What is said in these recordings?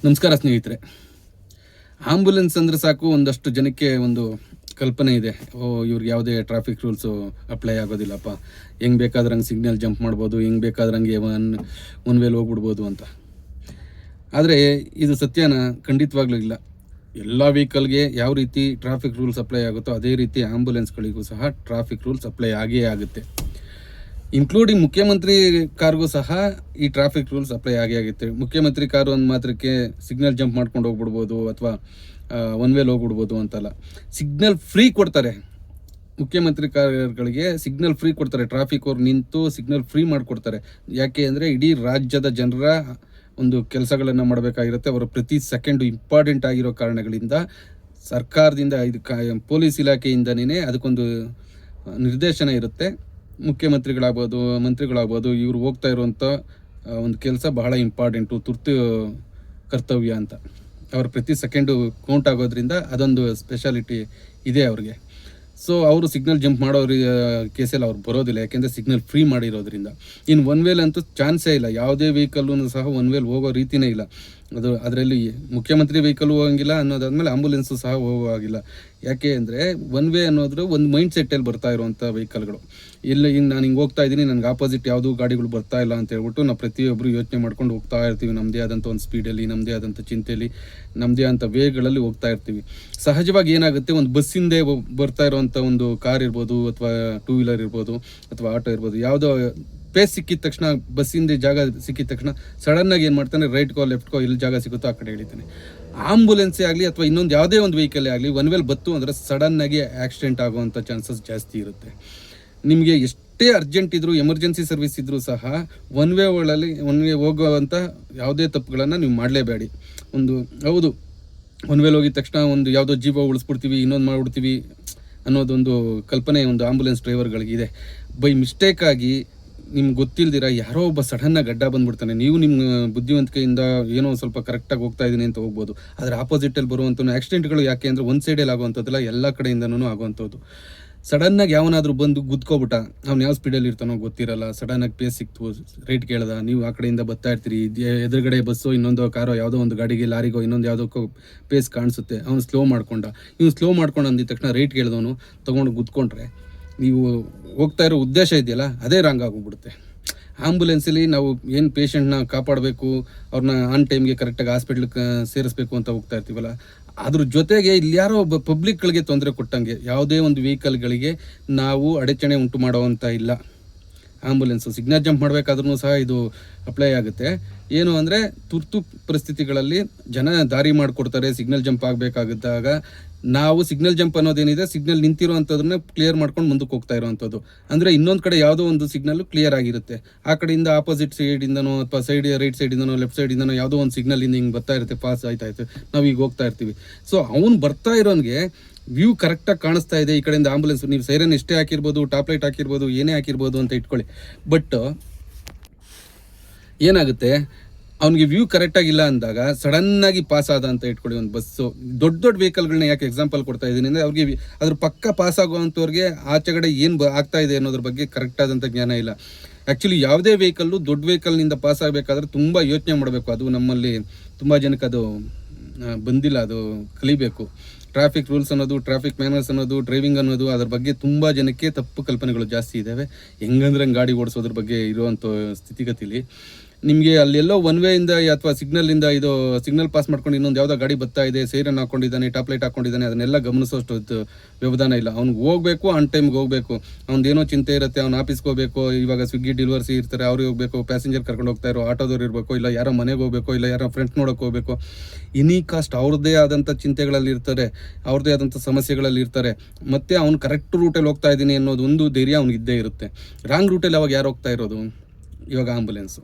ನಮಸ್ಕಾರ ಸ್ನೇಹಿತರೆ. ಆಂಬುಲೆನ್ಸ್ ಅಂದರೆ ಸಾಕು ಒಂದಷ್ಟು ಜನಕ್ಕೆ ಒಂದು ಕಲ್ಪನೆ ಇದೆ. ಇವ್ರಿಗೆ ಯಾವುದೇ ಟ್ರಾಫಿಕ್ ರೂಲ್ಸು ಅಪ್ಲೈ ಆಗೋದಿಲ್ಲಪ್ಪ, ಹೆಂಗೆ ಬೇಕಾದ್ರೆ ಹಂಗೆ ಸಿಗ್ನಲ್ ಜಂಪ್ ಮಾಡ್ಬೋದು, ಹೆಂಗೆ ಬೇಕಾದ್ರೆ ಹಂಗೆ ಒನ್ ವೇಲ್ ಹೋಗ್ಬಿಡ್ಬೋದು ಅಂತ. ಆದರೆ ಇದು ಸತ್ಯನ ಖಂಡಿತವಾಗ್ಲೂ ಇಲ್ಲ. ಎಲ್ಲ ವೆಹಿಕಲ್ಗೆ ಯಾವ ರೀತಿ ಟ್ರಾಫಿಕ್ ರೂಲ್ಸ್ ಅಪ್ಲೈ ಆಗುತ್ತೋ ಅದೇ ರೀತಿ ಆಂಬುಲೆನ್ಸ್ಗಳಿಗೂ ಸಹ ಟ್ರಾಫಿಕ್ ರೂಲ್ಸ್ ಅಪ್ಲೈ ಆಗೇ ಆಗುತ್ತೆ. ಇನ್ಕ್ಲೂಡಿಂಗ್ ಮುಖ್ಯಮಂತ್ರಿ ಕಾರ್ಗೂ ಸಹ ಈ ಟ್ರಾಫಿಕ್ ರೂಲ್ಸ್ ಅಪ್ಲೈ ಆಗುತ್ತೆ. ಮುಖ್ಯಮಂತ್ರಿ ಕಾರು ಒಂದು ಮಾತ್ರಕ್ಕೆ ಸಿಗ್ನಲ್ ಜಂಪ್ ಮಾಡ್ಕೊಂಡು ಹೋಗ್ಬಿಡ್ಬೋದು ಅಥವಾ ಒನ್ ವೇಲ್ ಹೋಗ್ಬಿಡ್ಬೋದು ಅಂತಲ್ಲ, ಸಿಗ್ನಲ್ ಫ್ರೀ ಕೊಡ್ತಾರೆ. ಮುಖ್ಯಮಂತ್ರಿ ಕಾರ್ಗಳಿಗೆ ಸಿಗ್ನಲ್ ಫ್ರೀ ಕೊಡ್ತಾರೆ. ಟ್ರಾಫಿಕ್ ಅವ್ರು ನಿಂತು ಸಿಗ್ನಲ್ ಫ್ರೀ ಮಾಡಿಕೊಡ್ತಾರೆ. ಯಾಕೆ ಅಂದರೆ ಇಡೀ ರಾಜ್ಯದ ಜನರ ಒಂದು ಕೆಲಸಗಳನ್ನು ಮಾಡಬೇಕಾಗಿರುತ್ತೆ. ಅವರ ಪ್ರತಿ ಸೆಕೆಂಡು ಇಂಪಾರ್ಟೆಂಟ್ ಆಗಿರೋ ಕಾರಣಗಳಿಂದ ಸರ್ಕಾರದಿಂದ ಇದು ಪೊಲೀಸ್ ಇಲಾಖೆಯಿಂದನೇ ಅದಕ್ಕೊಂದು ನಿರ್ದೇಶನ ಇರುತ್ತೆ. ಮುಖ್ಯಮಂತ್ರಿಗಳಾಗ್ಬೋದು, ಮಂತ್ರಿಗಳಾಗ್ಬೋದು, ಇವರು ಹೋಗ್ತಾ ಇರುವಂಥ ಒಂದು ಕೆಲಸ ಬಹಳ ಇಂಪಾರ್ಟೆಂಟು, ತುರ್ತು ಕರ್ತವ್ಯ ಅಂತ. ಅವ್ರ ಪ್ರತಿ ಸೆಕೆಂಡು ಕೌಂಟ್ ಆಗೋದ್ರಿಂದ ಅದೊಂದು ಸ್ಪೆಷಾಲಿಟಿ ಇದೆ ಅವ್ರಿಗೆ. ಸೊ ಅವರು ಸಿಗ್ನಲ್ ಜಂಪ್ ಮಾಡೋ ಕೇಸಲ್ಲಿ ಅವ್ರು ಬರೋದಿಲ್ಲ, ಯಾಕೆಂದರೆ ಸಿಗ್ನಲ್ ಫ್ರೀ ಮಾಡಿರೋದ್ರಿಂದ. ಇನ್ನು ಒನ್ ವೇಲ್ ಅಂತೂ ಚಾನ್ಸೇ ಇಲ್ಲ. ಯಾವುದೇ ವೆಹಿಕಲ್ಲೂ ಸಹ ಒನ್ ವೇಲ್ ಹೋಗೋ ರೀತಿಯೇ ಇಲ್ಲ. ಅದರಲ್ಲಿ ಮುಖ್ಯಮಂತ್ರಿ ವೆಹಿಕಲ್ ಹೋಗಂಗಿಲ್ಲ, ಅನ್ನೋದಾದ್ಮೇಲೆ ಆಂಬುಲೆನ್ಸು ಸಹ ಹೋಗುವಾಗಿಲ್ಲ. ಯಾಕೆ ಅಂದರೆ ಒನ್ ವೇ ಅನ್ನೋದ್ರ ಒಂದು ಮೈಂಡ್ ಸೆಟ್ಟಲ್ಲಿ ಬರ್ತಾ ಇರುವಂಥ ವೆಹಿಕಲ್ಗಳು. ಇಲ್ಲ ಹಿಂಗೆ ನಾನು ಹಿಂಗೆ ಹೋಗ್ತಾ ಇದ್ದೀನಿ, ನನಗೆ ಆಪೋಸಿಟ್ ಯಾವುದೂ ಗಾಡಿಗಳು ಬರ್ತಾ ಇಲ್ಲ ಅಂತ ಹೇಳ್ಬಿಟ್ಟು ನಾವು ಪ್ರತಿಯೊಬ್ಬರು ಯೋಚನೆ ಮಾಡ್ಕೊಂಡು ಹೋಗ್ತಾ ಇರ್ತೀವಿ. ನಮ್ಮದೇ ಆದಂಥ ಒಂದು ಸ್ಪೀಡಲ್ಲಿ, ನಮ್ಮದೇ ಆದಂಥ ಚಿಂತೆಯಲ್ಲಿ, ನಮ್ಮದೇ ಆದಂಥ ವೇಗಳಲ್ಲಿ ಹೋಗ್ತಾ ಇರ್ತೀವಿ. ಸಹಜವಾಗಿ ಏನಾಗುತ್ತೆ, ಒಂದು ಬಸ್ಸಿಂದೇ ಬರ್ತಾ ಇರುವಂಥ ಒಂದು ಕಾರ್ ಇರ್ಬೋದು, ಅಥವಾ ಟೂ ವೀಲರ್ ಇರ್ಬೋದು, ಅಥವಾ ಆಟೋ ಇರ್ಬೋದು, ಯಾವುದೋ ಪೇಸ್ ಸಿಕ್ಕಿದ ತಕ್ಷಣ, ಬಸ್ಸಿಂದ ಜಾಗ ಸಿಕ್ಕಿದ ತಕ್ಷಣ ಸಡನ್ನಾಗಿ ಏನು ಮಾಡ್ತಾನೆ, ರೈಟ್ಗೋ ಲೆಫ್ಟ್ಗೋ ಎಲ್ಲಿ ಜಾಗ ಸಿಗುತ್ತೋ ಆ ಕಡೆ ಎಳಿತಾನೆ. ಆಂಬುಲೆನ್ಸೇ ಆಗಲಿ ಅಥವಾ ಇನ್ನೊಂದು ಯಾವುದೇ ಒಂದು ವೆಹಿಕಲ್ಲೇ ಆಗಲಿ ಒನ್ ವೇಲ್ ಬತ್ತು ಅಂದರೆ ಸಡನ್ನಾಗಿ ಆಕ್ಸಿಡೆಂಟ್ ಆಗುವಂಥ ಚಾನ್ಸಸ್ ಜಾಸ್ತಿ ಇರುತ್ತೆ. ನಿಮಗೆ ಎಷ್ಟೇ ಅರ್ಜೆಂಟ್ ಇದ್ದರೂ, ಎಮರ್ಜೆನ್ಸಿ ಸರ್ವಿಸ್ ಇದ್ದರೂ ಸಹ ಒನ್ ವೇ ಹೋಗುವಂಥ ಯಾವುದೇ ತಪ್ಪುಗಳನ್ನು ನೀವು ಮಾಡಲೇಬೇಡಿ. ಹೌದು, ಒನ್ ವೇಲ್ ಹೋಗಿದ ತಕ್ಷಣ ಒಂದು ಯಾವುದೋ ಜೀವ ಉಳಿಸ್ಬಿಡ್ತೀವಿ, ಇನ್ನೊಂದು ಮಾಡಿಬಿಡ್ತೀವಿ ಅನ್ನೋದೊಂದು ಕಲ್ಪನೆ ಒಂದು ಆಂಬುಲೆನ್ಸ್ ಡ್ರೈವರ್ಗಳಿಗಿದೆ. ಬೈ ಮಿಸ್ಟೇಕಾಗಿ ನಿಮ್ಗೆ ಗೊತ್ತಿಲ್ದಿರ ಯಾರೋ ಒಬ್ಬ ಸಡನ್ನಾಗಿ ಗಡ್ಡ ಬಂದ್ಬಿಡ್ತಾನೆ. ನೀವು ನಿಮ್ಮ ಬುದ್ಧಿವಂತಿಕೆಯಿಂದ ಏನೋ ಸ್ವಲ್ಪ ಕರೆಕ್ಟಾಗಿ ಹೋಗ್ತಾ ಇದ್ದೀನಿ ಅಂತ ಹೋಗ್ಬೋದು. ಆದರೆ ಆಪೋಸಿಟಲ್ಲಿ ಬರುವಂಥ ಆಕ್ಸಿಡೆಂಟ್ಗಳು ಯಾಕೆ ಅಂದರೆ ಒಂದು ಸೈಡಲ್ಲಿ ಆಗುವಂಥದ್ದಲ್ಲ, ಎಲ್ಲ ಕಡೆಯಿಂದನೂ ಆಗುವಂಥದ್ದು. ಸಡನ್ನಾಗಿ ಯಾವನಾದರೂ ಬಂದು ಗುದ್ಕೋಬಿಟ್ಟ, ಅವ್ನು ಯಾವ ಸ್ಪೀಡಲ್ಲಿ ಇರ್ತಾನೋ ಗೊತ್ತಿರಲ್ಲ, ಸಡನ್ನಾಗಿ ಪೇಸ್ ಸಿಕ್ತು, ರೈಟ್ ಕೇಳ್ದ, ನೀವು ಆ ಕಡೆಯಿಂದ ಬರ್ತಾ ಇರ್ತೀರಿ, ಎದುರುಗಡೆ ಬಸ್ಸೋ ಇನ್ನೊಂದು ಕಾರೋ ಯಾವುದೋ ಒಂದು ಗಾಡಿಗೆ, ಲಾರಿಗೋ ಇನ್ನೊಂದು ಯಾವುದಕ್ಕೋ ಪೇಸ್ ಕಾಣಿಸುತ್ತೆ, ಅವನು ಸ್ಲೋ ಸ್ಲೋ ಮಾಡ್ಕೊಂಡು ಅಂದಿದ ತಕ್ಷಣ ರೈಟ್ ಕೇಳಿದವನು ತೊಗೊಂಡು ಗುದ್ಕೊಂಡ್ರೆ ನೀವು ಹೋಗ್ತಾ ಇರೋ ಉದ್ದೇಶ ಇದೆಯಲ್ಲ ಅದೇ ರಾಂಗ್ ಆಗೋಗ್ಬಿಡುತ್ತೆ. ಆಂಬುಲೆನ್ಸಲ್ಲಿ ನಾವು ಏನು ಪೇಷಂಟ್ನ ಕಾಪಾಡಬೇಕು, ಅವ್ರನ್ನ ಆನ್ ಟೈಮ್ಗೆ ಕರೆಕ್ಟಾಗಿ ಹಾಸ್ಪಿಟ್ಲಿಗೆ ಸೇರಿಸ್ಬೇಕು ಅಂತ ಹೋಗ್ತಾ ಇರ್ತೀವಲ್ಲ, ಅದ್ರ ಜೊತೆಗೆ ಇಲ್ಲಿ ಯಾರೋ ಒಬ್ಬ ಪಬ್ಲಿಕ್ಗಳಿಗೆ ತೊಂದರೆ ಕೊಟ್ಟಂಗೆ ಯಾವುದೇ ಒಂದು ವೆಹಿಕಲ್ಗಳಿಗೆ ನಾವು ಅಡಚಣೆ ಉಂಟು ಮಾಡೋವಂಥ ಇಲ್ಲ. ಆಂಬುಲೆನ್ಸು ಸಿಗ್ನಲ್ ಜಂಪ್ ಮಾಡಬೇಕಾದ್ರೂ ಸಹ ಇದು ಅಪ್ಲೈ ಆಗುತ್ತೆ. ಏನು ಅಂದರೆ ತುರ್ತು ಪರಿಸ್ಥಿತಿಗಳಲ್ಲಿ ಜನ ದಾರಿ ಮಾಡಿಕೊಡ್ತಾರೆ. ಸಿಗ್ನಲ್ ಜಂಪ್ ಆಗಬೇಕಾಗಿದ್ದಾಗ ನಾವು ಸಿಗ್ನಲ್ ಜಂಪ್ ಅನ್ನೋದೇನಿದೆ, ಸಿಗ್ನಲ್ ನಿಂತಿರುವಂಥದ್ದನ್ನ ಕ್ಲಿಯರ್ ಮಾಡ್ಕೊಂಡು ಮುಂದಕ್ಕೆ ಹೋಗ್ತಾ ಇರುವಂಥದ್ದು. ಅಂದರೆ ಇನ್ನೊಂದು ಕಡೆ ಯಾವುದೋ ಒಂದು ಸಿಗ್ನಲ್ಲು ಕ್ಲಿಯರ್ ಆಗಿರುತ್ತೆ, ಆ ಕಡೆಯಿಂದ ಆಪೋಸಿಟ್ ಸೈಡಿಂದನೋ ಅಥವಾ ರೈಟ್ ಸೈಡಿಂದನೋ ಲೆಫ್ಟ್ ಸೈಡಿಂದನೋ ಯಾವುದೋ ಒಂದು ಸಿಗ್ನಲಿಂದ ಹಿಂಗೆ ಬರ್ತಾ ಇರುತ್ತೆ, ಪಾಸ್ ಆಯ್ತಾಯಿತು, ನಾವು ಈಗ ಹೋಗ್ತಾ ಇರ್ತೀವಿ. ಸೊ ಅವ್ನು ಬರ್ತಾ ಇರೋನಿಗೆ ವ್ಯೂ ಕರೆಕ್ಟಾಗಿ ಕಾಣಿಸ್ತಾ ಇದೆ, ಈ ಕಡೆಯಿಂದ ಆಂಬುಲೆನ್ಸ್, ನೀವು ಸೈರನ್ ಎಷ್ಟೇ ಹಾಕಿರ್ಬೋದು, ಟಾಪ್ ಲೈಟ್ ಹಾಕಿರ್ಬೋದು, ಏನೇ ಹಾಕಿರ್ಬೋದು ಅಂತ ಇಟ್ಕೊಳ್ಳಿ. ಬಟ್ ಏನಾಗುತ್ತೆ, ಅವ್ನಿಗೆ ವ್ಯೂ ಕರೆಕ್ಟಾಗಿಲ್ಲ ಅಂದಾಗ ಸಡನ್ನಾಗಿ ಪಾಸ್ ಆದ ಅಂತ ಇಟ್ಕೊಳ್ಳಿ. ಒಂದು ಬಸ್ಸು, ದೊಡ್ಡ ವೆಹಿಕಲ್ಗಳನ್ನ ಯಾಕೆ ಎಕ್ಸಾಂಪಲ್ ಕೊಡ್ತಾ ಇದ್ದೀನಿ ಅಂದರೆ, ಅವ್ರಿಗೆ ಅದ್ರ ಪಕ್ಕ ಪಾಸ್ ಆಗುವಂಥವ್ರಿಗೆ ಆಚೆಗಡೆ ಏನು ಆಗ್ತಾ ಇದೆ ಅನ್ನೋದ್ರ ಬಗ್ಗೆ ಕರೆಕ್ಟಾದಂಥ ಜ್ಞಾನ ಇಲ್ಲ. ಆ್ಯಕ್ಚುಲಿ ಯಾವುದೇ ವೆಹಿಕಲ್ಲು ದೊಡ್ಡ ವೆಹಿಕಲ್ನಿಂದ ಪಾಸ್ ಆಗಬೇಕಾದ್ರೆ ತುಂಬ ಯೋಚನೆ ಮಾಡಬೇಕು. ಅದು ನಮ್ಮಲ್ಲಿ ತುಂಬ ಜನಕ್ಕೆ ಅದು ಬಂದಿಲ್ಲ, ಅದು ಕಲಿಬೇಕು. ಟ್ರಾಫಿಕ್ ರೂಲ್ಸ್ ಅನ್ನೋದು, ಟ್ರಾಫಿಕ್ ಮ್ಯಾನರ್ಸ್ ಅನ್ನೋದು, ಡ್ರೈವಿಂಗ್ ಅನ್ನೋದು, ಅದ್ರ ಬಗ್ಗೆ ತುಂಬ ಜನಕ್ಕೆ ತಪ್ಪು ಕಲ್ಪನೆಗಳು ಜಾಸ್ತಿ ಇದ್ದಾವೆ. ಹೆಂಗಂದ್ರೆ ಗಾಡಿ ಓಡಿಸೋದ್ರ ಬಗ್ಗೆ ಇರುವಂಥ ಸ್ಥಿತಿಗತಿಲಿ ನಿಮಗೆ ಅಲ್ಲೆಲ್ಲೋ ಒನ್ ವೇಯಿಂದ ಅಥವಾ ಸಿಗ್ನಲಿಂದ ಇದು ಸಿಗ್ನಲ್ ಪಾಸ್ ಮಾಡ್ಕೊಂಡು ಇನ್ನೊಂದು ಯಾವುದೋ ಗಾಡಿ ಬರ್ತಾ ಇದೆ, ಸೈರನ್ ಹಾಕೊಂಡಿದ್ದಾನೆ, ಟಾಪ್ ಲೈಟ್ ಹಾಕೊಂಡಿದ್ದಾನೆ, ಅದನ್ನೆಲ್ಲ ಗಮನಿಸೋಷ್ಟು ವ್ಯವಧಾನ ಇಲ್ಲ. ಅವ್ನಿಗೆ ಹೋಗಬೇಕು, ಆನ್ ಟೈಮ್ಗೆ ಹೋಗಬೇಕು. ಅವ್ನದೇನೋ ಚಿಂತೆ ಇರುತ್ತೆ, ಅವ್ನು ಆಫೀಸ್ಗೆ ಹೋಗಬೇಕು, ಇವಾಗ ಸ್ವಿಗ್ಗಿ ಡೆಲಿವರ್ಸಿ ಇರ್ತಾರೆ, ಅವ್ರಿಗೆ ಹೋಗಬೇಕು, ಪ್ಯಾಸೆಂಜರ್ ಕರ್ಕೊಂಡು ಹೋಗ್ತಾ ಇರೋ ಆಟೋದವ್ರು ಇರಬೇಕು, ಇಲ್ಲ ಯಾರೋ ಮನೆಗೆ ಹೋಗಬೇಕು, ಇಲ್ಲ ಯಾರೋ ಫ್ರೆಂಡ್ಸ್ ನೋಡೋಕೆ ಹೋಗಬೇಕು. ಎನಿ ಕಾಸ್ಟ್ ಅವ್ರದ್ದೇ ಆದಂಥ ಚಿಂತೆಗಳಲ್ಲಿ ಇರ್ತಾರೆ, ಅವ್ರದ್ದೇ ಆದಂಥ ಸಮಸ್ಯೆಗಳಲ್ಲಿ ಇರ್ತಾರೆ. ಮತ್ತು ಅವ್ನು ಕರೆಕ್ಟ್ ರೂಟಲ್ಲಿ ಹೋಗ್ತಾ ಇದ್ದೀನಿ ಅನ್ನೋದು ಒಂದು ಧೈರ್ಯ ಅವ್ನಿಗೆ ಇದ್ದೇ ಇರುತ್ತೆ. ರಾಂಗ್ ರೂಟಲ್ಲಿ ಅವಾಗ ಯಾರು ಹೋಗ್ತಾ ಇರೋದು? ಇವಾಗ ಆಂಬುಲೆನ್ಸು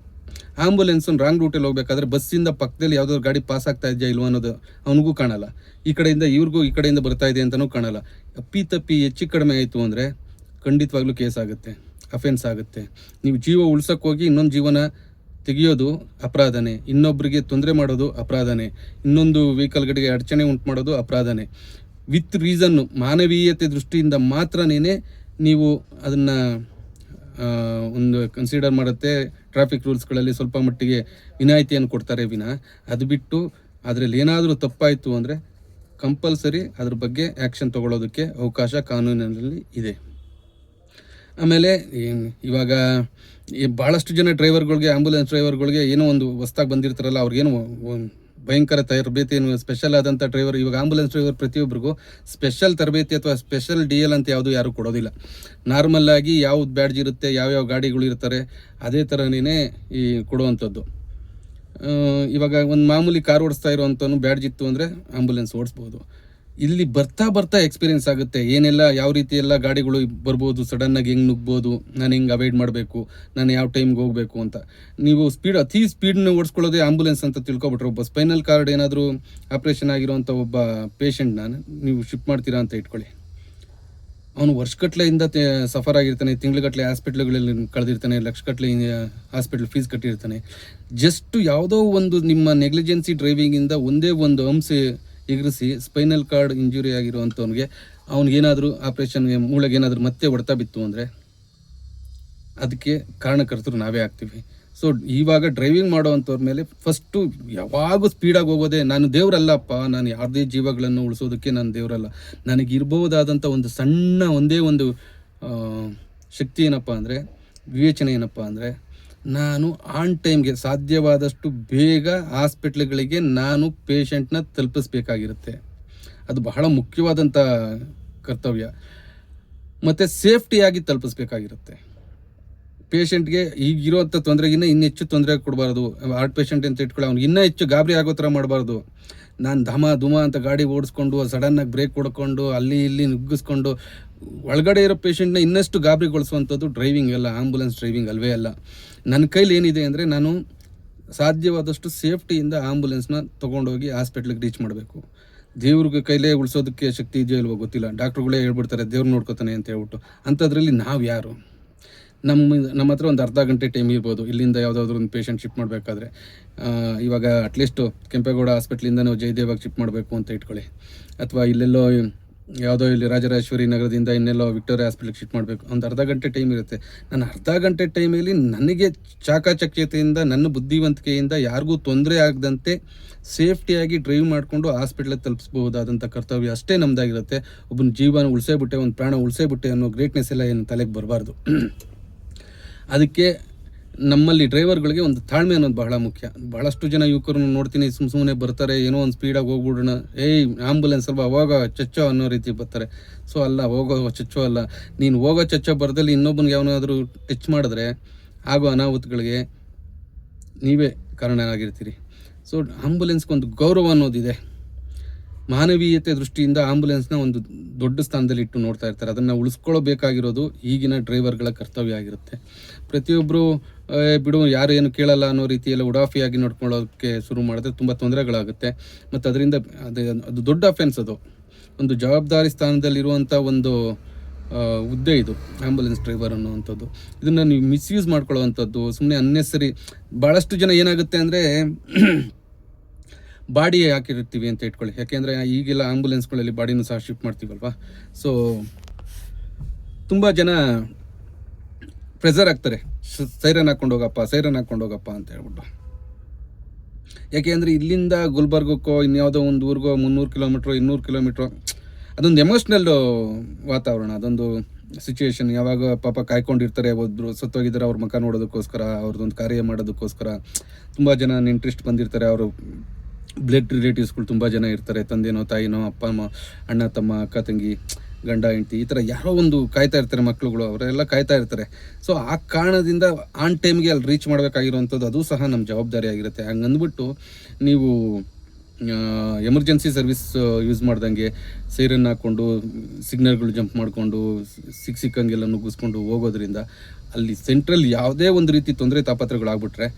ರಾಂಗ್ ರೂಟಲ್ಲಿ ಹೋಗ್ಬೇಕಾದ್ರೆ ಬಸ್ಸಿಂದ ಪಕ್ಕದಲ್ಲಿ ಯಾವುದಾದ್ರು ಗಾಡಿ ಪಾಸ್ ಆಗ್ತಾ ಇದೆಯಾ ಇಲ್ವೋ ಅನ್ನೋದು ಅವನಿಗೂ ಕಾಣಲ್ಲ, ಈ ಕಡೆಯಿಂದ ಇವ್ರಿಗೂ ಈ ಕಡೆಯಿಂದ ಬರ್ತಾ ಇದೆ ಅಂತಲೂ ಕಾಣಲ್ಲ. ತಪ್ಪಿ ಹೆಚ್ಚು ಕಡಿಮೆ ಆಯಿತು ಅಂದರೆ ಖಂಡಿತವಾಗ್ಲೂ ಕೇಸ್ ಆಗುತ್ತೆ, ಅಫೆನ್ಸ್ ಆಗುತ್ತೆ. ನೀವು ಜೀವ ಉಳ್ಸೋಕ್ಕೆ ಹೋಗಿ ಇನ್ನೊಂದು ಜೀವನ ತೆಗೆಯೋದು ಅಪರಾಧನೇ, ಇನ್ನೊಬ್ಬರಿಗೆ ತೊಂದರೆ ಮಾಡೋದು ಅಪರಾಧನೇ, ಇನ್ನೊಂದು ವೆಹಿಕಲ್ಗಳಿಗೆ ಅಡಚಣೆ ಉಂಟು ಮಾಡೋದು ಅಪರಾಧನೇ. ವಿತ್ ರೀಸನ್ನು, ಮಾನವೀಯತೆ ದೃಷ್ಟಿಯಿಂದ ಮಾತ್ರನೇ ನೀವು ಅದನ್ನು ಒಂದು ಕನ್ಸಿಡರ್ ಮಾಡುತ್ತೆ. ಟ್ರಾಫಿಕ್ ರೂಲ್ಸ್ಗಳಲ್ಲಿ ಸ್ವಲ್ಪ ಮಟ್ಟಿಗೆ ವಿನಾಯಿತಿಯನ್ನು ಕೊಡ್ತಾರೆ ವಿನ, ಅದು ಬಿಟ್ಟು ಅದರಲ್ಲಿ ಏನಾದರೂ ತಪ್ಪಾಯಿತು ಅಂದರೆ ಕಂಪಲ್ಸರಿ ಅದ್ರ ಬಗ್ಗೆ ಆ್ಯಕ್ಷನ್ ತೊಗೊಳ್ಳೋದಕ್ಕೆ ಅವಕಾಶ ಕಾನೂನಿನಲ್ಲಿ ಇದೆ. ಆಮೇಲೆ ಇವಾಗ ಭಾಳಷ್ಟು ಜನ ಡ್ರೈವರ್ಗಳಿಗೆ, ಆ್ಯಂಬುಲೆನ್ಸ್ ಡ್ರೈವರ್ಗಳಿಗೆ ಏನೋ ಒಂದು ಹೊಸ್ದಾಗಿ ಬಂದಿರ್ತಾರಲ್ಲ, ಅವ್ರಿಗೇನು ಭಯಂಕರ ತರಬೇತಿ, ಸ್ಪೆಷಲ್ ಆದಂಥ ಡ್ರೈವರ್. ಇವಾಗ ಆ್ಯಂಬುಲೆನ್ಸ್ ಡ್ರೈವರ್ ಪ್ರತಿಯೊಬ್ಬರಿಗೂ ಸ್ಪೆಷಲ್ ತರಬೇತಿ ಅಥವಾ ಸ್ಪೆಷಲ್ DL ಅಂತ ಯಾವುದು ಯಾರೂ ಕೊಡೋದಿಲ್ಲ. ನಾರ್ಮಲ್ಲಾಗಿ ಯಾವ್ದು ಬ್ಯಾಡ್ಜ್ ಇರುತ್ತೆ, ಯಾವ್ಯಾವ ಗಾಡಿಗಳು ಇರ್ತಾರೆ ಅದೇ ಥರನೇ ಈ ಕೊಡುವಂಥದ್ದು. ಇವಾಗ ಒಂದು ಮಾಮೂಲಿ ಕಾರ್ ಓಡಿಸ್ತಾ ಇರೋವಂಥವ್ನು ಬ್ಯಾಡ್ಜ್ ಇತ್ತು ಅಂದರೆ ಆ್ಯಂಬುಲೆನ್ಸ್ ಓಡಿಸ್ಬೋದು. ಇಲ್ಲಿ ಬರ್ತಾ ಎಕ್ಸ್ಪೀರಿಯೆನ್ಸ್ ಆಗುತ್ತೆ, ಏನೆಲ್ಲ ಯಾವ ರೀತಿ ಎಲ್ಲ ಗಾಡಿಗಳು ಬರ್ಬೋದು, ಸಡನ್ನಾಗಿ ಹೆಂಗೆ ನುಗ್ಬೋದು, ನಾನು ಹೆಂಗೆ ಅವಾಯ್ಡ್ ಮಾಡಬೇಕು, ನಾನು ಯಾವ ಟೈಮ್ಗೆ ಹೋಗಬೇಕು ಅಂತ. ನೀವು ಅತಿ ಸ್ಪೀಡ್ನ ಓಡಿಸ್ಕೊಳ್ಳೋದೇ ಆ್ಯಂಬುಲೆನ್ಸ್ ಅಂತ ತಿಳ್ಕೊಬಿಟ್ರೆ, ಒಬ್ಬ ಸ್ಪೈನಲ್ ಕಾರ್ಡ್ ಏನಾದರೂ ಆಪ್ರೇಷನ್ ಆಗಿರೋವಂಥ ಒಬ್ಬ ಪೇಷಂಟ್ನ ನೀವು ಶಿಫ್ಟ್ ಮಾಡ್ತೀರಾ ಅಂತ ಇಟ್ಕೊಳ್ಳಿ. ಅವನು ವರ್ಷಗಟ್ಲೆಯಿಂದ ಸಫರ್ ಆಗಿರ್ತಾನೆ, ತಿಂಗ್ಳುಗಟ್ಟಲೆ ಹಾಸ್ಪಿಟ್ಲ್ಗಳಲ್ಲಿ ಕಳೆದಿರ್ತಾನೆ, ಲಕ್ಷಗಟ್ಟಲೆ ಹಾಸ್ಪಿಟ್ಲ್ ಫೀಸ್ ಕಟ್ಟಿರ್ತಾನೆ. ಜಸ್ಟ್ ಯಾವುದೋ ಒಂದು ನಿಮ್ಮ ನೆಗ್ಲಿಜೆನ್ಸಿ ಡ್ರೈವಿಂಗಿಂದ ಒಂದೇ ಒಂದು ಅಂಶ ಎಗರಿಸಿ ಸ್ಪೈನಲ್ ಕಾರ್ಡ್ ಇಂಜುರಿ ಆಗಿರುವಂಥವ್ನಿಗೆ ಅವ್ನಿಗೇನಾದರೂ ಆಪ್ರೇಷನ್ಗೆ ಮೂಳೆಗೆ ಏನಾದರೂ ಮತ್ತೆ ಹೊಡೆತ ಬಿತ್ತು ಅಂದರೆ ಅದಕ್ಕೆ ಕಾರಣಕರ್ತರು ನಾವೇ ಆಗ್ತೀವಿ. ಸೊ ಇವಾಗ ಡ್ರೈವಿಂಗ್ ಮಾಡೋವಂಥವ್ರ ಮೇಲೆ ಫಸ್ಟು ಯಾವಾಗೂ ಸ್ಪೀಡಾಗಿ ಹೋಗೋದೇ, ನಾನು ದೇವರಲ್ಲಪ್ಪ, ನಾನು ಯಾವುದೇ ಜೀವಗಳನ್ನು ಉಳಿಸೋದಕ್ಕೆ ನಾನು ದೇವರಲ್ಲ, ನನಗಿರ್ಬೋದಾದಂಥ ಒಂದು ಸಣ್ಣ ಒಂದೇ ಒಂದು ಶಕ್ತಿ ಏನಪ್ಪ ಅಂದರೆ, ವಿವೇಚನೆ ಏನಪ್ಪ ಅಂದರೆ, ನಾನು ಆನ್ ಟೈಮ್ಗೆ ಸಾಧ್ಯವಾದಷ್ಟು ಬೇಗ ಹಾಸ್ಪಿಟ್ಲ್ಗಳಿಗೆ ನಾನು ಪೇಷಂಟ್ನ ತಲುಪಿಸ್ಬೇಕಾಗಿರುತ್ತೆ. ಅದು ಬಹಳ ಮುಖ್ಯವಾದಂಥ ಕರ್ತವ್ಯ. ಮತ್ತು ಸೇಫ್ಟಿಯಾಗಿ ತಲುಪಿಸ್ಬೇಕಾಗಿರುತ್ತೆ. ಪೇಷಂಟ್ಗೆ ಈಗಿರೋಂಥ ತೊಂದರೆಗಿನ್ನ ಇನ್ನೂ ಹೆಚ್ಚು ತೊಂದರೆ ಕೊಡಬಾರ್ದು. ಹಾರ್ಟ್ ಪೇಷಂಟ್ ಅಂತ ಇಟ್ಕೊಳ್ಳಿ, ಅವ್ನಿಗೆ ಇನ್ನೂ ಹೆಚ್ಚು ಗಾಬರಿ ಆಗೋ ಥರ ಮಾಡಬಾರ್ದು. ನಾನು ಧಮ ಅಂತ ಗಾಡಿ ಓಡಿಸ್ಕೊಂಡು ಸಡನ್ನಾಗಿ ಬ್ರೇಕ್ ಹೊಡ್ಕೊಂಡು ಅಲ್ಲಿ ಇಲ್ಲಿ ನುಗ್ಗಿಸ್ಕೊಂಡು ಒಳಗಡೆ ಇರೋ ಪೇಷಂಟ್ನ ಇನ್ನಷ್ಟು ಗಾಬರಿಗೊಳಿಸುವಂಥದ್ದು ಡ್ರೈವಿಂಗ್ ಅಲ್ಲ, ಆ್ಯಂಬುಲೆನ್ಸ್ ಡ್ರೈವಿಂಗ್ ಅಲ್ವೇ ಅಲ್ಲ. ನನ್ನ ಕೈಲಿ ಏನಿದೆ ಅಂದರೆ, ನಾನು ಸಾಧ್ಯವಾದಷ್ಟು ಸೇಫ್ಟಿಯಿಂದ ಆ್ಯಂಬುಲೆನ್ಸ್ನ ತೊಗೊಂಡೋಗಿ ಹಾಸ್ಪಿಟ್ಲಿಗೆ ರೀಚ್ ಮಾಡಬೇಕು. ದೇವ್ರಿಗೆ ಕೈಲೇ ಉಳಿಸೋದಕ್ಕೆ ಶಕ್ತಿ ಇದೆಯೋ ಇಲ್ವೋ ಗೊತ್ತಿಲ್ಲ, ಡಾಕ್ಟ್ರುಗಳೇ ಹೇಳ್ಬಿಡ್ತಾರೆ ದೇವ್ರು ನೋಡ್ಕೊತಾನೆ ಅಂತ ಹೇಳ್ಬಿಟ್ಟು. ಅಂಥದ್ರಲ್ಲಿ ನಾವು ಯಾರು? ನಮ್ಮ ಹತ್ರ ಒಂದು ಅರ್ಧ ಗಂಟೆ ಟೈಮ್ ಇರ್ಬೋದು, ಇಲ್ಲಿಂದ ಯಾವುದಾದ್ರೂ ಒಂದು ಪೇಷಂಟ್ ಶಿಫ್ಟ್ ಮಾಡಬೇಕಾದ್ರೆ. ಇವಾಗ ಅಟ್ಲೀಸ್ಟು ಕೆಂಪೇಗೌಡ ಹಾಸ್ಪಿಟ್ಲಿಂದ ನಾವು ಜಯದೇವಾಗಿ ಶಿಫ್ಟ್ ಮಾಡಬೇಕು ಅಂತ ಇಟ್ಕೊಳ್ಳಿ, ಅಥವಾ ಇಲ್ಲೆಲ್ಲೋ ಯಾವುದೋ ಇಲ್ಲಿ ರಾಜರಾಜೇಶ್ವರಿ ನಗರದಿಂದ ಇನ್ನೆಲ್ಲೋ ವಿಕ್ಟೋರಿಯಾ ಹಾಸ್ಪಿಟ್ಲಿಗೆ ಶಿಫ್ಟ್ ಮಾಡಬೇಕು, ಒಂದು ಅರ್ಧ ಗಂಟೆ ಟೈಮ್ ಇರುತ್ತೆ. ನಾನು ಅರ್ಧ ಗಂಟೆ ಟೈಮಲ್ಲಿ ನನಗೆ ಚಾಕಚಕ್ಯತೆಯಿಂದ, ನನ್ನ ಬುದ್ಧಿವಂತಿಕೆಯಿಂದ ಯಾರಿಗೂ ತೊಂದರೆ ಆಗದಂತೆ ಸೇಫ್ಟಿಯಾಗಿ ಡ್ರೈವ್ ಮಾಡಿಕೊಂಡು ಹಾಸ್ಪಿಟ್ಲಿಗೆ ತಲುಪಿಸ್ಬಹುದಾದಂಥ ಕರ್ತವ್ಯ ಅಷ್ಟೇ ನಮ್ಮದಾಗಿರುತ್ತೆ. ಒಬ್ಬನ ಜೀವನ ಉಳಿಸೇಬಿಟ್ಟೆ, ಒಂದು ಪ್ರಾಣ ಉಳಿಸೇಬಿಟ್ಟೆ ಅನ್ನೋ ಗ್ರೇಟ್ನೆಸ್ ಎಲ್ಲ ಏನು ತಲೆಗೆ ಬರಬಾರ್ದು. ಅದಕ್ಕೆ ನಮ್ಮಲ್ಲಿ ಡ್ರೈವರ್ಗಳಿಗೆ ಒಂದು ತಾಳ್ಮೆ ಅನ್ನೋದು ಬಹಳ ಮುಖ್ಯ. ಭಾಳಷ್ಟು ಜನ ಯುವಕರನ್ನು ನೋಡ್ತೀನಿ, ಸುಮ್ಮನೆ ಬರ್ತಾರೆ, ಏನೋ ಒಂದು ಸ್ಪೀಡಾಗಿ ಹೋಗ್ಬಿಡೋಣ, ಆ್ಯಂಬುಲೆನ್ಸ್ ಅಲ್ವಾ ಹೋಗೋ ಚಚ್ಚೋ ಅನ್ನೋ ರೀತಿ ಬರ್ತಾರೆ. ಸೊ ಅಲ್ಲ, ಹೋಗೋ ಚಚ್ಚೋ ಅಲ್ಲ, ನೀನು ಹೋಗೋ ಚಚ್ಚೋ ಬರದಲ್ಲಿ ಇನ್ನೊಬ್ಬನಿಗೆ ಯಾವನಾದರೂ ಟಚ್ ಮಾಡಿದ್ರೆ ಆಗೋ ಅನಾಹುತಗಳಿಗೆ ನೀವೇ ಕಾರಣರಾಗಿರ್ತೀರಿ. ಸೊ ಆ್ಯಂಬುಲೆನ್ಸ್ಗೊಂದು ಗೌರವ ಅನ್ನೋದಿದೆ. ಮಾನವೀಯತೆ ದೃಷ್ಟಿಯಿಂದ ಆ್ಯಂಬುಲೆನ್ಸ್ನ ಒಂದು ದೊಡ್ಡ ಸ್ಥಾನದಲ್ಲಿ ಇಟ್ಟು ನೋಡ್ತಾ ಇರ್ತಾರೆ. ಅದನ್ನು ಉಳಿಸ್ಕೊಳ್ಳಬೇಕಾಗಿರೋದು ಈಗಿನ ಡ್ರೈವರ್ಗಳ ಕರ್ತವ್ಯ ಆಗಿರುತ್ತೆ. ಪ್ರತಿಯೊಬ್ಬರು ಬಿಡು ಯಾರು ಏನು ಕೇಳಲ್ಲ ಅನ್ನೋ ರೀತಿಯಲ್ಲಿ ಉಡಾಫಿಯಾಗಿ ನೋಡ್ಕೊಳ್ಳೋಕ್ಕೆ ಶುರು ಮಾಡಿದ್ರೆ ತುಂಬ ತೊಂದರೆಗಳಾಗುತ್ತೆ. ಮತ್ತು ಅದರಿಂದ ಅದು ದೊಡ್ಡ ಅಫೆನ್ಸ್. ಅದು ಒಂದು ಜವಾಬ್ದಾರಿ ಸ್ಥಾನದಲ್ಲಿರುವಂಥ ಒಂದು ಹುದ್ದೆ ಇದು ಆ್ಯಂಬುಲೆನ್ಸ್ ಡ್ರೈವರ್ ಅನ್ನೋವಂಥದ್ದು. ಇದನ್ನು ನೀವು ಮಿಸ್ಯೂಸ್ ಮಾಡ್ಕೊಳ್ಳೋವಂಥದ್ದು, ಸುಮ್ಮನೆ ಅನ್ನೆಸರಿ. ಭಾಳಷ್ಟು ಜನ ಏನಾಗುತ್ತೆ ಅಂದರೆ ಬಾಡಿ ಹಾಕಿರ್ತೀವಿ ಅಂತ ಇಟ್ಕೊಳ್ಳಿ, ಯಾಕೆಂದರೆ ಈಗೆಲ್ಲ ಆ್ಯಂಬುಲೆನ್ಸ್ಗಳಲ್ಲಿ ಬಾಡಿನೂ ಸಹ ಶಿಫ್ಟ್ ಮಾಡ್ತೀವಲ್ವ. ಸೊ ತುಂಬ ಜನ ಪ್ರೆಸರ್ ಆಗ್ತಾರೆ, ಸೈರನ್ ಹಾಕ್ಕೊಂಡು ಹೋಗಪ್ಪ ಅಂತ ಹೇಳ್ಬಿಟ್ಟು. ಯಾಕೆ ಅಂದರೆ ಇಲ್ಲಿಂದ ಗುಲ್ಬರ್ಗಕ್ಕೋ ಇನ್ಯಾವುದೋ ಒಂದು ಊರಿಗೋ 300 ಕಿಲೋಮೀಟ್ರು 200 ಕಿಲೋಮೀಟ್ರು, ಅದೊಂದು ಎಮೋಷ್ನಲ್ ವಾತಾವರಣ, ಅದೊಂದು ಸಿಚುವೇಶನ್. ಯಾವಾಗ ಪಾಪ ಕಾಯ್ಕೊಂಡಿರ್ತಾರೆ, ಒಬ್ಬರು ಸತ್ತೋಗಿದ್ದಾರೆ, ಅವ್ರ ಮುಖ ನೋಡೋದಕ್ಕೋಸ್ಕರ, ಅವ್ರದ್ದೊಂದು ಕಾರ್ಯ ಮಾಡೋದಕ್ಕೋಸ್ಕರ ತುಂಬ ಜನ ಇಂಟ್ರೆಸ್ಟ್ ಬಂದಿರ್ತಾರೆ. ಅವರು ಬ್ಲಡ್ ರಿಲೇಟಿವ್ಸ್ಗಳು ತುಂಬ ಜನ ಇರ್ತಾರೆ, ತಂದೆನೋ ತಾಯಿನೋ ಅಪ್ಪ ಅಮ್ಮ ಅಣ್ಣ ತಮ್ಮ ಅಕ್ಕ ತಂಗಿ ಗಂಡ ಹೆಂಡತಿ ಈ ಥರ ಯಾರೋ ಒಂದು ಕಾಯ್ತಾ ಇರ್ತಾರೆ, ಮಕ್ಕಳುಗಳು ಅವರೆಲ್ಲ ಕಾಯ್ತಾ ಇರ್ತಾರೆ. ಸೊ ಆ ಕಾರಣದಿಂದ ಆನ್ ಟೈಮ್ಗೆ ಅಲ್ಲಿ ರೀಚ್ ಮಾಡಬೇಕಾಗಿರುವಂಥದ್ದು ಅದು ಸಹ ನಮ್ಮ ಜವಾಬ್ದಾರಿ ಆಗಿರುತ್ತೆ. ಹಂಗಂದ್ಬಿಟ್ಟು ನೀವು ಎಮರ್ಜೆನ್ಸಿ ಸರ್ವಿಸ್ ಯೂಸ್ ಮಾಡ್ದಂಗೆ ಸೈರನ್ ಹಾಕ್ಕೊಂಡು ಸಿಗ್ನಲ್ಗಳು ಜಂಪ್ ಮಾಡಿಕೊಂಡು ಸಿಕ್ಕಂಗೆಲ್ಲ ನುಗ್ಗಿಸ್ಕೊಂಡು ಹೋಗೋದ್ರಿಂದ ಅಲ್ಲಿ ಸೆಂಟ್ರಲ್ ಯಾವುದೇ ಒಂದು ರೀತಿ ತೊಂದರೆ ತಾಪತ್ರಗಳಾಗ್ಬಿಟ್ರೆ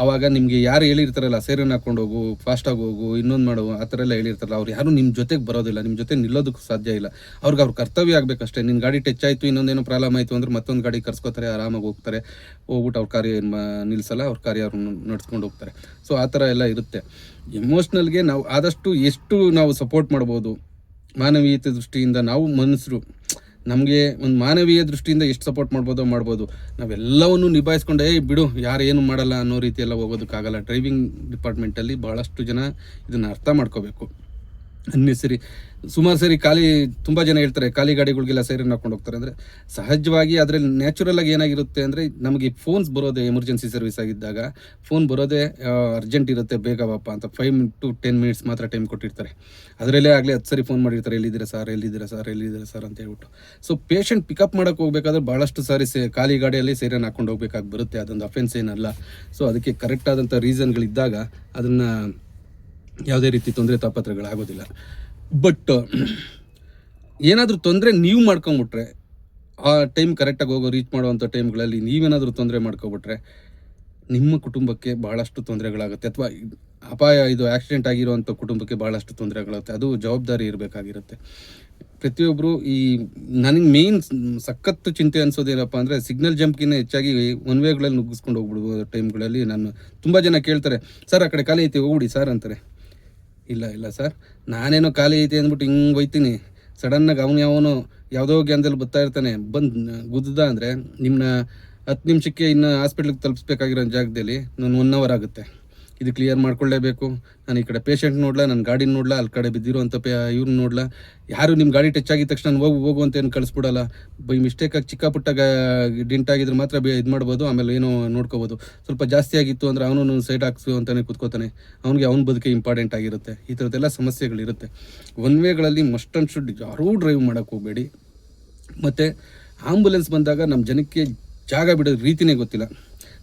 ಆವಾಗ ನಿಮಗೆ ಯಾರು ಹೇಳಿರ್ತಾರಲ್ಲ ಸೈರನ್ ಹಾಕ್ಕೊಂಡು ಹೋಗು, ಫಾಸ್ಟಾಗಿ ಹೋಗು, ಇನ್ನೊಂದು ಮಾಡು, ಆ ಥರ ಎಲ್ಲ ಹೇಳಿರ್ತಾರಲ್ಲ, ಅವ್ರು ಯಾರು ನಿಮ್ಮ ಜೊತೆಗೆ ಬರೋದಿಲ್ಲ, ನಿಮ್ಮ ಜೊತೆ ನಿಲ್ಲೋದಕ್ಕೂ ಸಾಧ್ಯ ಇಲ್ಲ. ಅವ್ರಿಗೆ ಅವ್ರ ಕರ್ತವ್ಯ ಆಗಬೇಕಷ್ಟೇ. ನಿನ್ನ ಗಾಡಿ ಟಚ್ ಆಯಿತು, ಇನ್ನೊಂದೇನೋ ಪ್ರಾಬ್ಲಮ್ ಆಯಿತು ಅಂದ್ರೆ ಮತ್ತೊಂದು ಗಾಡಿ ಕರ್ಸ್ಕೊತಾರೆ, ಆರಾಮಾಗಿ ಹೋಗ್ತಾರೆ, ಹೋಗ್ಬಿಟ್ಟು ಅವ್ರ ಕಾರ್ಯ ನಿಲ್ಲಿಸಲ್ಲ, ಅವ್ರ ಕಾರ್ಯ ಅವ್ರು ನಡ್ಸ್ಕೊಂಡು ಹೋಗ್ತಾರೆ. ಸೊ ಆ ಥರ ಎಲ್ಲ ಇರುತ್ತೆ. ಎಮೋಷ್ನಲ್ಗೆ ನಾವು ಆದಷ್ಟು ಎಷ್ಟು ನಾವು ಸಪೋರ್ಟ್ ಮಾಡ್ಬೋದು, ಮಾನವೀಯತೆ ದೃಷ್ಟಿಯಿಂದ ನಾವು ಮನುಷ್ಯರು, ನಮಗೆ ಒಂದು ಮಾನವೀಯ ದೃಷ್ಟಿಯಿಂದ ಎಷ್ಟು ಸಪೋರ್ಟ್ ಮಾಡ್ಬೋದು. ನಾವೆಲ್ಲವನ್ನು ನಿಭಾಯಿಸ್ಕೊಂಡೆ ಬಿಡು ಯಾರು ಏನು ಮಾಡಲ್ಲ ಅನ್ನೋ ರೀತಿ ಎಲ್ಲ ಹೋಗೋದಕ್ಕಾಗಲ್ಲ. ಡ್ರೈವಿಂಗ್ ಡಿಪಾರ್ಟ್ಮೆಂಟಲ್ಲಿ ಭಾಳಷ್ಟು ಜನ ಇದನ್ನು ಅರ್ಥ ಮಾಡ್ಕೋಬೇಕು. ಅನ್ನೆಸರಿ ಸುಮಾರು ಸರಿ ತುಂಬ ಜನ ಹೇಳ್ತಾರೆ ಖಾಲಿ ಗಾಡಿಗಳಿಗೆಲ್ಲ ಸೈರನ್ ಹಾಕೊಂಡು ಹೋಗ್ತಾರೆ. ಅಂದರೆ ಸಹಜವಾಗಿ ಅದರಲ್ಲಿ ನ್ಯಾಚುರಲ್ ಆಗಿ ಏನಾಗಿರುತ್ತೆ ಅಂದರೆ ನಮಗೆ ಫೋನ್ಸ್ ಬರೋದೇ ಎಮರ್ಜೆನ್ಸಿ ಸರ್ವಿಸ್ ಆಗಿದ್ದಾಗ ಫೋನ್ ಬರೋದೇ ಅರ್ಜೆಂಟ್ ಇರುತ್ತೆ, ಬೇಗ ಬಾಪ ಅಂತ 5 to 10 minutes ಮಾತ್ರ ಟೈಮ್ ಕೊಟ್ಟಿರ್ತಾರೆ. ಅದರಲ್ಲೇ ಆಗಲೇ 10 ಸರಿ ಫೋನ್ ಮಾಡಿರ್ತಾರೆ, ಎಲ್ಲಿದ್ದೀರಾ ಸರ್ ಅಂತ ಹೇಳ್ಬಿಟ್ಟು. ಸೊ ಪೇಷಂಟ್ ಪಿಕಪ್ ಮಾಡೋಕ್ಕೆ ಹೋಗ್ಬೇಕಾದ್ರೆ ಭಾಳಷ್ಟು ಸಾರಿ ಖಾಲಿ ಗಾಡಿಯಲ್ಲಿ ಸೈರನ್ ಹಾಕೊಂಡು ಹೋಗ್ಬೇಕಾಗಿ ಬರುತ್ತೆ. ಅದೊಂದು ಅಫೆನ್ಸ್ ಏನಲ್ಲ. ಸೊ ಅದಕ್ಕೆ ಕರೆಕ್ಟ್ ಆದಂಥ ರೀಸನ್ಗಳಿದ್ದಾಗ ಅದನ್ನು ಯಾವುದೇ ರೀತಿ ತೊಂದರೆ ತಾಪತ್ರಗಳಾಗೋದಿಲ್ಲ. ಬಟ್ ಏನಾದರೂ ತೊಂದರೆ ನೀವು ಮಾಡ್ಕೊಂಬಿಟ್ರೆ, ಆ ಟೈಮ್ ಕರೆಕ್ಟಾಗಿ ರೀಚ್ ಮಾಡುವಂಥ ಟೈಮ್ಗಳಲ್ಲಿ ನೀವೇನಾದರೂ ತೊಂದರೆ ಮಾಡ್ಕೊಬಿಟ್ರೆ ನಿಮ್ಮ ಕುಟುಂಬಕ್ಕೆ ಭಾಳಷ್ಟು ತೊಂದರೆಗಳಾಗುತ್ತೆ. ಅಥವಾ ಇದು ಆಕ್ಸಿಡೆಂಟ್ ಆಗಿರುವಂಥ ಕುಟುಂಬಕ್ಕೆ ಭಾಳಷ್ಟು ತೊಂದರೆಗಳಾಗುತ್ತೆ. ಅದು ಜವಾಬ್ದಾರಿ ಇರಬೇಕಾಗಿರುತ್ತೆ. ಪ್ರತಿಯೊಬ್ಬರು ನನಗೆ ಮೇನ್ ಸಖತ್ತು ಚಿಂತೆ ಅನಿಸೋದೇನಪ್ಪ ಅಂದರೆ ಸಿಗ್ನಲ್ ಜಂಪ್ಗಿಂತ ಹೆಚ್ಚಾಗಿ ಒನ್ ವೇಗಳಲ್ಲಿ ನುಗ್ಗಿಸ್ಕೊಂಡು ಹೋಗ್ಬಿಡ್ಬೋದು ಟೈಮ್ಗಳಲ್ಲಿ. ತುಂಬ ಜನ ಕೇಳ್ತಾರೆ, ಸರ್ ಆ ಕಡೆ ಖಾಲಿ ಐತಿ ಹೋಗ್ಬಿಡಿ ಸರ್ ಅಂತಾರೆ. ಇಲ್ಲ ಸರ್, ನಾನೇನೋ ಖಾಲಿ ಐತಿ ಅಂದ್ಬಿಟ್ಟು ಹಿಂಗೆ ಹೋಯ್ತೀನಿ, ಸಡನ್ನಾಗಿ ಯಾವನೋ ಯಾವುದೋ ಗ್ಯಾನ್ದಲ್ಲಿ ಬರ್ತಾ ಇರ್ತಾನೆ, ಬಂದು ಗುದ್ದ ಅಂದರೆ ನಿಮ್ಮನ್ನ 10 ನಿಮಿಷಕ್ಕೆ ಇನ್ನು ಹಾಸ್ಪಿಟ್ಲಿಗೆ ತಲುಪಿಸ್ಬೇಕಾಗಿರೋ ಜಾಗದಲ್ಲಿ ನಾನು 1 hour ಆಗುತ್ತೆ. ಇದು ಕ್ಲಿಯರ್ ಮಾಡ್ಕೊಳ್ಳೇಬೇಕು. ನಾನು ಈ ಕಡೆ ಪೇಷಂಟ್ ನೋಡ್ಲಾ, ನನ್ನ ಗಾಡಿನ ನೋಡ್ಲಾ, ಅಲ್ಲಿ ಕಡೆ ಬಿದ್ದಿರುವಂಥ ಇವ್ರನ್ನ ನೋಡ್ಲಾ. ಯಾರು ನಿಮ್ಮ ಗಾಡಿ ಟಚ್ ಆಗಿದ ತಕ್ಷಣ ನಾನು ಹೋಗು ಅಂತ ಏನು ಕಳಿಸ್ಬಿಡಲ್ಲ. ಬೈ ಮಿಸ್ಟೇಕಾಗಿ ಚಿಕ್ಕ ಪುಟ್ಟ ಡಿಂಟ್ ಆಗಿದ್ರೆ ಮಾತ್ರ ಇದು ಮಾಡ್ಬೋದು, ಆಮೇಲೆ ಏನೋ ನೋಡ್ಕೋಬೋದು. ಸ್ವಲ್ಪ ಜಾಸ್ತಿ ಆಗಿತ್ತು ಅಂದರೆ ಅವನು ಸೈಡ್ ಹಾಕ್ಸು ಅಂತಲೇ ಕೂತ್ಕೋತಾನೆ. ಅವನಿಗೆ ಅವ್ನ ಬದುಕೆ ಇಂಪಾರ್ಟೆಂಟ್ ಆಗಿರುತ್ತೆ. ಈ ಥರದ್ದೆಲ್ಲ ಸಮಸ್ಯೆಗಳಿರುತ್ತೆ. ಒನ್ ವೇಗಳಲ್ಲಿ ಮಸ್ಟ್ ಆ್ಯಂಡ್ ಶುಡ್ ಯಾರೂ ಡ್ರೈವ್ ಮಾಡೋಕ್ಕೆ ಹೋಗಬೇಡಿ. ಮತ್ತು ಆಂಬುಲೆನ್ಸ್ ಬಂದಾಗ ನಮ್ಮ ಜನಕ್ಕೆ ಜಾಗ ಬಿಡೋ ರೀತಿಯೇ ಗೊತ್ತಿಲ್ಲ.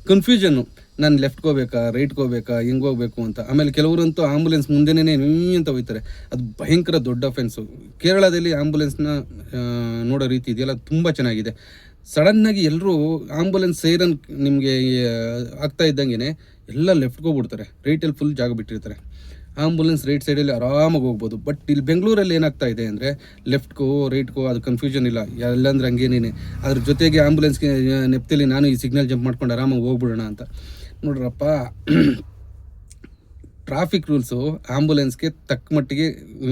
ಕನ್ಫ್ಯೂಷನ್ನು, ನಾನು ಲೆಫ್ಟ್ಗೆ ಹೋಗ್ಬೇಕಾ, ರೈಟ್ಗೆ ಹೋಗ್ಬೇಕಾ, ಹೆಂಗೆ ಹೋಗ್ಬೇಕು ಅಂತ. ಆಮೇಲೆ ಕೆಲವರಂತೂ ಆಂಬುಲೆನ್ಸ್ ಮುಂದೆನೇ ಅಂತ ಹೋಗ್ತಾರೆ. ಅದು ಭಯಂಕರ ದೊಡ್ಡ ಅಫೆನ್ಸು. ಕೇರಳದಲ್ಲಿ ಆಂಬುಲೆನ್ಸ್ನ ನೋಡೋ ರೀತಿ ಇದೆಯಲ್ಲ ತುಂಬ ಚೆನ್ನಾಗಿದೆ. ಸಡನ್ನಾಗಿ ಎಲ್ಲರೂ ಆಂಬುಲೆನ್ಸ್ ಸೈರನ್ ನಿಮಗೆ ಆಗ್ತಾ ಇದ್ದಂಗೆ ಎಲ್ಲ ಲೆಫ್ಟ್ಗೆ ಹೋಗ್ಬಿಡ್ತಾರೆ, ರೈಟಲ್ಲಿ ಫುಲ್ ಜಾಗ ಬಿಟ್ಟಿರ್ತಾರೆ. ಆಂಬುಲೆನ್ಸ್ ರೈಟ್ ಸೈಡಲ್ಲಿ ಆರಾಮಾಗಿ ಹೋಗ್ಬೋದು. ಬಟ್ ಇಲ್ಲಿ ಬೆಂಗಳೂರಲ್ಲಿ ಏನಾಗ್ತಾ ಇದೆ ಅಂದರೆ ಲೆಫ್ಟ್ಗೋ ರೈಟ್ಗೋ ಅದು ಕನ್ಫ್ಯೂಷನ್ ಇಲ್ಲ, ಎಲ್ಲಂದ್ರೆ ಹಂಗೇನೇನೆ. ಅದ್ರ ಜೊತೆಗೆ ಆಂಬುಲೆನ್ಸ್ಗೆ ನೆಪ್ತಲ್ಲಿ ನಾನು ಈ ಸಿಗ್ನಲ್ ಜಂಪ್ ಮಾಡ್ಕೊಂಡು ಆರಾಮಾಗಿ ಹೋಗ್ಬಿಡೋಣ ಅಂತ. ನೋಡ್ರಪ್ಪ, ಟ್ರಾಫಿಕ್ ರೂಲ್ಸು ಆಂಬುಲೆನ್ಸ್ಗೆ ತಕ್ಕ ಮಟ್ಟಿಗೆ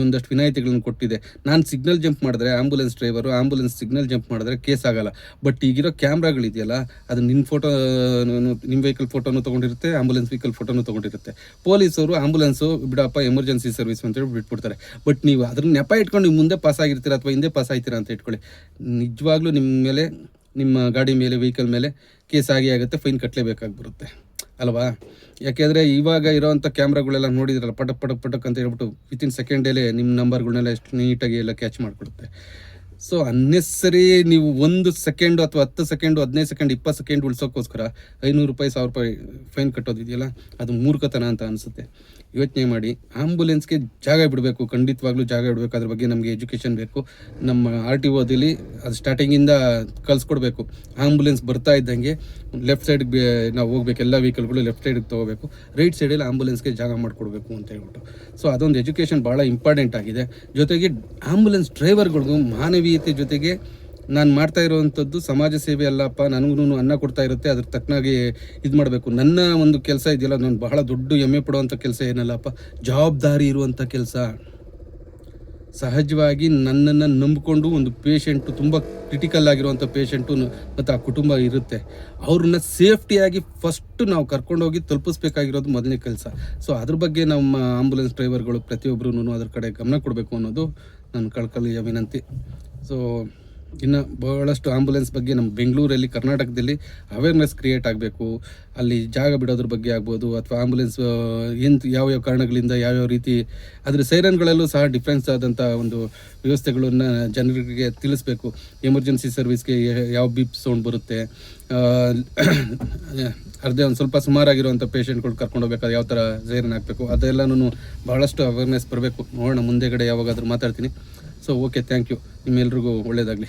ಒಂದಷ್ಟು ವಿನಾಯಿತಿಗಳನ್ನು ಕೊಟ್ಟಿದೆ. ನಾನು ಸಿಗ್ನಲ್ ಜಂಪ್ ಮಾಡಿದ್ರೆ ambulance driver ambulance signal jump ಮಾಡಿದ್ರೆ ಕೇಸ್ ಆಗಲ್ಲ. ಬಟ್ ಈಗಿರೋ ಕ್ಯಾಮ್ರಾಗಳಿದೆಯಲ್ಲ, ಅದು ನಿಮ್ಮ ವೆಹಿಕಲ್ ಫೋಟೋನು ತೊಗೊಂಡಿರುತ್ತೆ, ಆಂಬುಲೆನ್ಸ್ ವೆಹಿಕಲ್ ಫೋಟೋನು ತೊಗೊಂಡಿರುತ್ತೆ. ಪೊಲೀಸವರು ಆಂಬುಲೆನ್ಸು ಬಿಡಪ್ಪ ಎಮರ್ಜೆನ್ಸಿ ಸರ್ವಿಸ್ ಅಂತೇಳಿ ಬಿಟ್ಬಿಡ್ತಾರೆ. ಬಟ್ ನೀವು ಅದನ್ನ ನೆಪ ಇಟ್ಕೊಂಡು ನೀವು ಮುಂದೆ ಪಾಸ್ ಆಗಿರ್ತೀರ ಅಥವಾ ಹಿಂದೆ ಪಾಸ್ ಆಗ್ತೀರಾ ಅಂತ ಇಟ್ಕೊಳ್ಳಿ, ನಿಜವಾಗ್ಲೂ ನಿಮ್ಮ ಗಾಡಿ ಮೇಲೆ ವೆಹಿಕಲ್ ಮೇಲೆ ಕೇಸ್ ಆಗುತ್ತೆ, ಫೈನ್ ಕಟ್ಟಲೇಬೇಕಾಗಿ ಬರುತ್ತೆ ಅಲ್ವಾ? ಯಾಕೆಂದರೆ ಇವಾಗ ಇರೋವಂಥ ಕ್ಯಾಮ್ರಾಗಳೆಲ್ಲ ನೋಡಿದ್ರಲ್ಲ, ಪಟಕ್ ಅಂತ ಹೇಳ್ಬಿಟ್ಟು ವಿತಿನ್ ಸೆಕೆಂಡಲ್ಲೇ ನಿಮ್ಮ ನಂಬರ್ಗಳನ್ನೆಲ್ಲ ಎಷ್ಟು ನೀಟಾಗಿ ಎಲ್ಲ ಕ್ಯಾಚ್ ಮಾಡಿಕೊಡುತ್ತೆ. ಸೊ ಅನ್ನೆಸರಿ ನೀವು 1 ಸೆಕೆಂಡು ಅಥವಾ 10 ಸೆಕೆಂಡು 15 ಸೆಕೆಂಡ್ 20 ಸೆಕೆಂಡ್ ಉಳಿಸೋಕ್ಕೋಸ್ಕರ 500 ರೂಪಾಯಿ 1000 ರೂಪಾಯಿ ಫೈನ್ ಕಟ್ಟೋದಿದೆಯಲ್ಲ, ಅದು ಮೂರ್ಖತನ ಅಂತ ಅನಿಸುತ್ತೆ. ಯೋಚನೆ ಮಾಡಿ. ಆಂಬುಲೆನ್ಸ್ಗೆ ಜಾಗ ಬಿಡಬೇಕು, ಖಂಡಿತವಾಗ್ಲೂ ಜಾಗ ಬಿಡಬೇಕು. ಅದ್ರ ಬಗ್ಗೆ ನಮಗೆ ಎಜುಕೇಷನ್ ಬೇಕು. ನಮ್ಮ RTOದಲ್ಲಿ ಅದು ಸ್ಟಾರ್ಟಿಂಗಿಂದ ಕಲಿಸ್ಕೊಡ್ಬೇಕು. ಆಂಬುಲೆನ್ಸ್ ಬರ್ತಾ ಇದ್ದಂಗೆ ಲೆಫ್ಟ್ ಸೈಡ್ಗೆ ನಾವು ಹೋಗ್ಬೇಕು, ಎಲ್ಲ ವೆಹಿಕಲ್ಗಳು ಲೆಫ್ಟ್ ಸೈಡಿಗೆ ತೊಗೋಬೇಕು, ರೈಟ್ ಸೈಡಲ್ಲಿ ಆಂಬುಲೆನ್ಸ್ಗೆ ಜಾಗ ಮಾಡಿಕೊಡ್ಬೇಕು ಅಂತ ಹೇಳ್ಬಿಟ್ಟು. ಸೊ ಅದೊಂದು ಎಜುಕೇಷನ್ ಭಾಳ ಇಂಪಾರ್ಟೆಂಟ್ ಆಗಿದೆ. ಜೊತೆಗೆ ಆಂಬುಲೆನ್ಸ್ ಡ್ರೈವರ್ಗಳಿಗೂ ಮಾನವೀಯತೆ ಜೊತೆಗೆ ನಾನು ಮಾಡ್ತಾ ಇರೋವಂಥದ್ದು ಸಮಾಜ ಸೇವೆ ಅಲ್ಲಪ್ಪ, ನನಗೂ ಅನ್ನ ಕೊಡ್ತಾ ಇರುತ್ತೆ, ಅದ್ರ ತಕ್ಕನಾಗಿ ಇದು ಮಾಡಬೇಕು. ನನ್ನ ಒಂದು ಕೆಲಸ ಇದೆಯಲ್ಲ, ನಾನು ಬಹಳ ದೊಡ್ಡ ಹೆಮ್ಮೆ ಪಡುವಂಥ ಕೆಲಸ ಏನಲ್ಲಪ್ಪ, ಜವಾಬ್ದಾರಿ ಇರುವಂಥ ಕೆಲಸ. ಸಹಜವಾಗಿ ನನ್ನನ್ನು ನಂಬಿಕೊಂಡು ಒಂದು ಪೇಷಂಟು, ತುಂಬ ಕ್ರಿಟಿಕಲ್ ಆಗಿರುವಂಥ ಪೇಷಂಟು ಮತ್ತು ಆ ಕುಟುಂಬ ಇರುತ್ತೆ, ಅವ್ರನ್ನ ಸೇಫ್ಟಿಯಾಗಿ ಫಸ್ಟು ನಾವು ಕರ್ಕೊಂಡೋಗಿ ತಲುಪಿಸ್ಬೇಕಾಗಿರೋದು ಮೊದಲನೇ ಕೆಲಸ. ಸೊ ಅದ್ರ ಬಗ್ಗೆ ನಮ್ಮ ಆಂಬುಲೆನ್ಸ್ ಡ್ರೈವರ್ಗಳು ಪ್ರತಿಯೊಬ್ಬರೂ ಅದ್ರ ಕಡೆ ಗಮನ ಕೊಡಬೇಕು ಅನ್ನೋದು ನನ್ನ ಕಳಕಳಿಯ ವಿನಂತಿ. ಸೊ ಇನ್ನು ಬಹಳಷ್ಟು ಆಂಬುಲೆನ್ಸ್ ಬಗ್ಗೆ ನಮ್ಮ ಬೆಂಗಳೂರಲ್ಲಿ, ಕರ್ನಾಟಕದಲ್ಲಿ ಅವೇರ್ನೆಸ್ ಕ್ರಿಯೇಟ್ ಆಗಬೇಕು. ಅಲ್ಲಿ ಜಾಗ ಬಿಡೋದ್ರ ಬಗ್ಗೆ ಆಗ್ಬೋದು, ಅಥವಾ ಆಂಬುಲೆನ್ಸ್ ಯಾವ್ಯಾವ ಕಾರಣಗಳಿಂದ ಯಾವ್ಯಾವ ರೀತಿ, ಅದ್ರ ಸೈರನ್ಗಳಲ್ಲೂ ಸಹ ಡಿಫ್ರೆನ್ಸ್ ಆದಂಥ ಒಂದು ವ್ಯವಸ್ಥೆಗಳನ್ನು ಜನರಿಗೆ ತಿಳಿಸ್ಬೇಕು. ಎಮರ್ಜೆನ್ಸಿ ಸರ್ವಿಸ್ಗೆ ಯಾವ ಬೀಪ್ ಸೌಂಡ್ ಬರುತ್ತೆ, ಒಂದು ಸ್ವಲ್ಪ ಸುಮಾರಾಗಿರುವಂಥ ಪೇಷಂಟ್ಗಳು ಕರ್ಕೊಂಡು ಹೋಗ್ಬೇಕಾದ್ರೆ ಯಾವ ಥರ ಸೈರನ್ ಹಾಕಬೇಕು, ಅದೆಲ್ಲನೂ ಭಾಳಷ್ಟು ಅವೇರ್ನೆಸ್ ಬರಬೇಕು. ನೋಡೋಣ ಮುಂದೆಗಡೆ ಯಾವಾಗಾದರೂ ಮಾತಾಡ್ತೀನಿ. So okay, thank you. ನಿಮ್ಮೆಲ್ರಿಗೂ ಒಳ್ಳೆಯದಾಗಲಿ.